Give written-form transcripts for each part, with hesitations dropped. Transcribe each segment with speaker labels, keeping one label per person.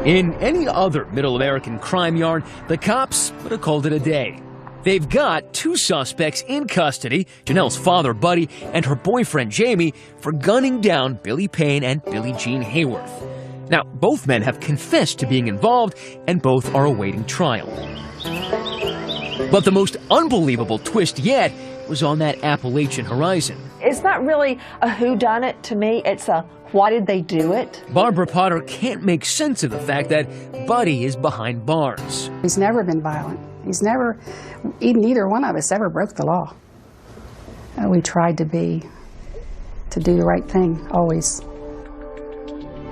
Speaker 1: In any other Middle American crime yarn, the cops would have called it a day. They've got two suspects in custody, Janelle's father, Buddy, and her boyfriend, Jamie, for gunning down Billy Payne and Billie Jean Hayworth. Now, both men have confessed to being involved, and both are awaiting trial. But the most unbelievable twist yet was on that Appalachian horizon.
Speaker 2: It's not really a whodunit to me, it's a why did they do it?
Speaker 1: Barbara Potter can't make sense of the fact that Buddy is behind bars.
Speaker 3: He's never been violent. Neither one of us ever broke the law. We tried to do the right thing, always.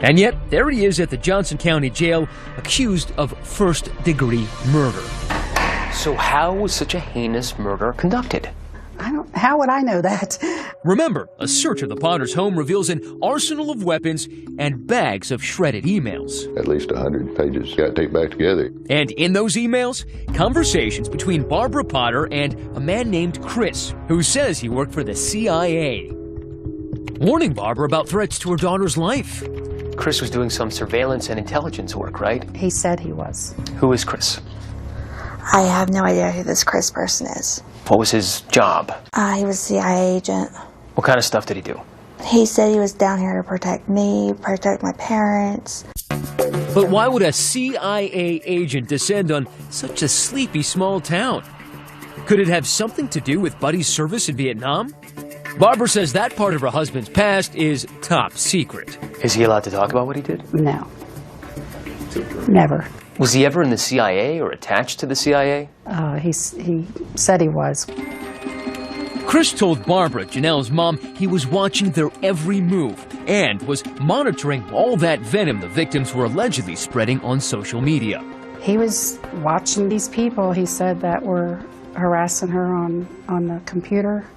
Speaker 1: And yet, there he is at the Johnson County Jail, accused of first-degree murder.
Speaker 4: So how was such a heinous murder conducted?
Speaker 3: How would I know that?
Speaker 1: Remember, a search of the Potters' home reveals an arsenal of weapons and bags of shredded emails.
Speaker 5: At least 100 pages got taped back together.
Speaker 1: And in those emails, conversations between Barbara Potter and a man named Chris, who says he worked for the CIA, warning Barbara about threats to her daughter's life.
Speaker 4: Chris was doing some surveillance and intelligence work, right?
Speaker 3: He said he was.
Speaker 4: Who is Chris?
Speaker 6: I have no idea who this Chris person is.
Speaker 4: What was his job?
Speaker 6: He was a CIA agent.
Speaker 4: What kind of stuff did he do?
Speaker 6: He said he was down here to protect me, protect my parents.
Speaker 1: But why would a CIA agent descend on such a sleepy small town? Could it have something to do with Buddy's service in Vietnam? Barbara says that part of her husband's past is top secret.
Speaker 4: Is he allowed to talk about what he did?
Speaker 3: No. Never.
Speaker 4: Was he ever in the CIA or attached to the CIA?
Speaker 3: He said he was.
Speaker 1: Chris told Barbara, Janelle's mom, he was watching their every move and was monitoring all that venom the victims were allegedly spreading on social media.
Speaker 3: He was watching these people, he said, that were harassing her on the computer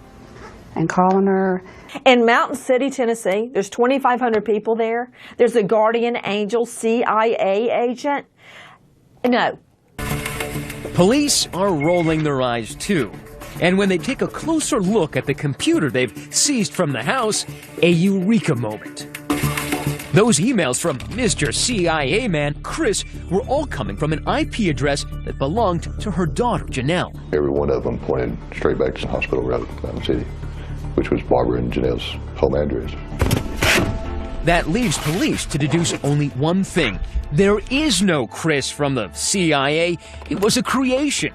Speaker 3: and calling her.
Speaker 2: In Mountain City, Tennessee, there's 2,500 people there. There's a guardian angel CIA agent. No.
Speaker 1: Police are rolling their eyes too. And when they take a closer look at the computer they've seized from the house, a eureka moment. Those emails from Mr. CIA man Chris were all coming from an IP address that belonged to her daughter, Janelle.
Speaker 5: Every one of them pointed straight back to Hospital Road, Mountain City, which was Barbara and Janelle's home address.
Speaker 1: That leaves police to deduce only one thing. There is no Chris from the CIA. It was a creation,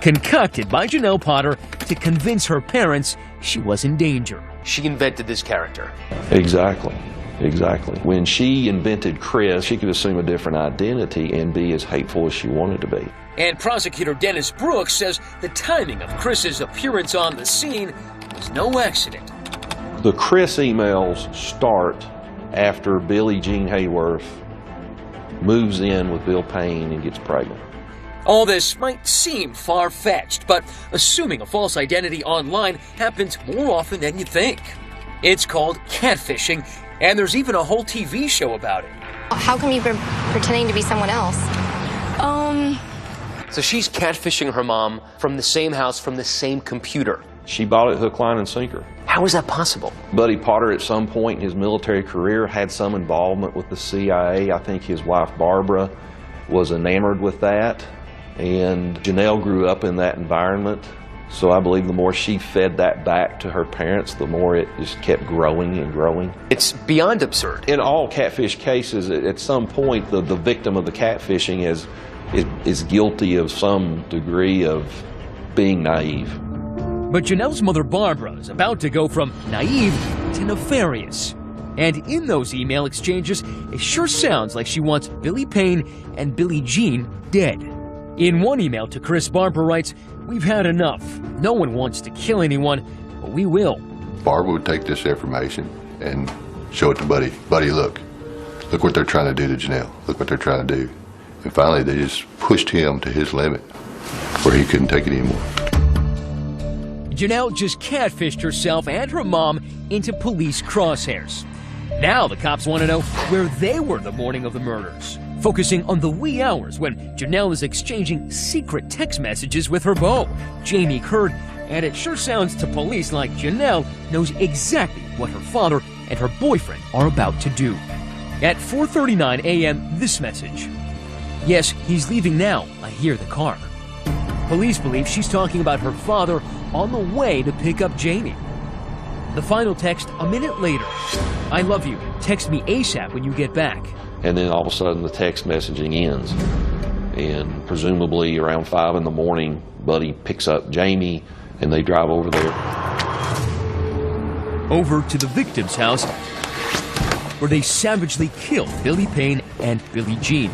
Speaker 1: concocted by Janelle Potter to convince her parents she was in danger.
Speaker 4: She invented this character.
Speaker 7: Exactly. When she invented Chris, she could assume a different identity and be as hateful as she wanted to be.
Speaker 1: And prosecutor Dennis Brooks says the timing of Chris's appearance on the scene was no accident.
Speaker 7: The Chris emails start after Billie Jean Hayworth moves in with Bill Payne and gets pregnant.
Speaker 1: All this might seem far-fetched, but assuming a false identity online happens more often than you think. It's called catfishing, and there's even a whole TV show about it.
Speaker 8: How come you've been pretending to be someone else?
Speaker 4: So she's catfishing her mom from the same house, from the same computer.
Speaker 7: She bought it hook, line, and sinker.
Speaker 4: How is that possible?
Speaker 7: Buddy Potter, at some point in his military career, had some involvement with the CIA. I think his wife, Barbara, was enamored with that. And Janelle grew up in that environment. So I believe the more she fed that back to her parents, the more it just kept growing and growing.
Speaker 4: It's beyond absurd.
Speaker 7: In all catfish cases, at some point, the victim of the catfishing is guilty of some degree of being naive.
Speaker 1: But Janelle's mother, Barbara, is about to go from naive to nefarious. And in those email exchanges, it sure sounds like she wants Billy Payne and Billie Jean dead. In one email to Chris, Barbara writes, "We've had enough. No one wants to kill anyone, but we will."
Speaker 5: Barbara would take this information and show it to Buddy. Buddy, look what they're trying to do to Janelle. Look what they're trying to do. And finally, they just pushed him to his limit where he couldn't take it anymore.
Speaker 1: Janelle just catfished herself and her mom into police crosshairs. Now the cops want to know where they were the morning of the murders, focusing on the wee hours when Janelle is exchanging secret text messages with her beau, Jamie Curd, and it sure sounds to police like Janelle knows exactly what her father and her boyfriend are about to do. At 4:39 a.m., this message. Yes, he's leaving now. I hear the car. Police believe she's talking about her father on the way to pick up Jamie. The final text a minute later. I love you. Text me ASAP when you get back.
Speaker 7: And then all of a sudden the text messaging ends. And presumably around 5 in the morning, Buddy picks up Jamie and they drive over there.
Speaker 1: Over to the victim's house, where they savagely kill Billy Payne and Billie Jean.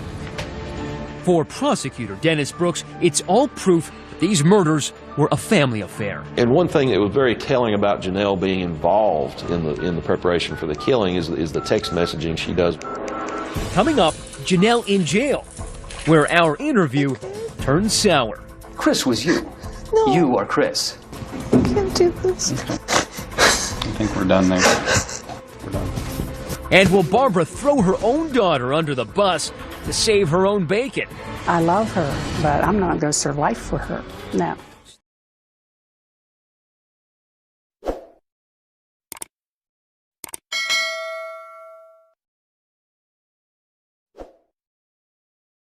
Speaker 1: For prosecutor Dennis Brooks, it's all proof that these murders were a family affair.
Speaker 7: And one thing that was very telling about Janelle being involved in the preparation for the killing is the text messaging she does.
Speaker 1: Coming up, Janelle in jail, where our interview turns sour.
Speaker 9: Chris was you.
Speaker 6: No.
Speaker 9: You are Chris.
Speaker 6: I can't do this.
Speaker 10: I think we're done there. We're done.
Speaker 1: And will Barbara throw her own daughter under the bus to save her own bacon?
Speaker 3: I love her, but I'm not going to serve life for her. No.